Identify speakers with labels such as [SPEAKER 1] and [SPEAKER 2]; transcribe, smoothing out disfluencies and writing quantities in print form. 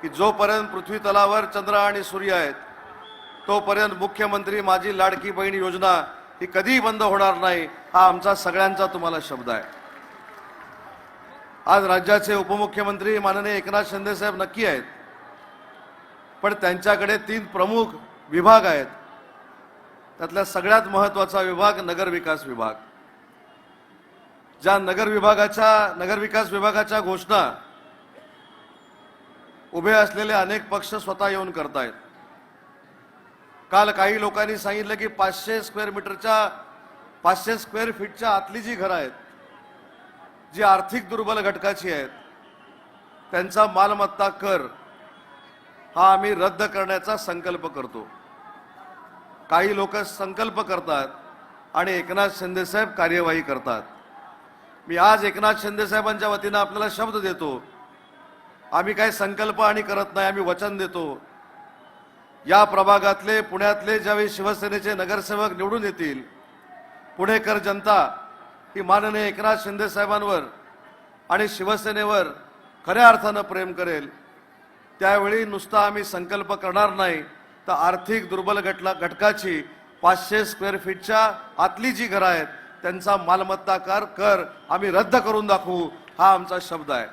[SPEAKER 1] की जोपर्यंत पृथ्वी तलावर चंद्र आणि सूर्य आहेत तोपर्यंत मुख्यमंत्री माझी लाडकी बहीण योजना ही कधीही बंद होणार नाही, हा आमचा सगळ्यांचा तुम्हाला शब्द आहे। आज राज्याचे उपमुख्यमंत्री माननीय एकनाथ शिंदे साहेब नक्की आहेत, पण त्यांच्याकडे 3 प्रमुख विभाग आहेत। त्यातला सगळ्यात महत्त्वाचा विभाग नगर विकास विभाग। ज्या नगर विकास विभागाच्या घोषणा उभे असलेले अनेक पक्ष स्वतः येऊन करतायत। काल काही लोकांनी सांगितलं की 500 स्क्वेअर फीटच्या आतली जी घरं आहेत, जी आर्थिक दुर्बल घटकाची आहेत, त्यांचा मालमत्ता कर हा आम्ही रद्द करण्याचा संकल्प करतो। काही लोक संकल्प करतात आणि एकनाथ शिंदे साहेब कार्यवाही करतात। मी आज एकनाथ शिंदे साहेबांच्या वतीने आपल्याला शब्द देतो, आम्ही काही संकल्प आणि करत नाही, आम्ही वचन देतो। या प्रभागातले पुण्यातले ज्यावेळी शिवसेनेचे नगरसेवक निवडून येतील, पुणेकर जनता ही माननीय एकनाथ शिंदे साहेबांवर आणि शिवसेनेवर खऱ्या अर्थानं प्रेम करेल, त्यावेळी नुसता आम्ही संकल्प करणार नाही, तर आर्थिक दुर्बल घटकाची 500 स्क्वेअर फीटच्या आतली जी घरं आहेत त्यांचा मालमत्ता कर आम्ही रद्द करून दाखवू, हा आमचा शब्द आहे।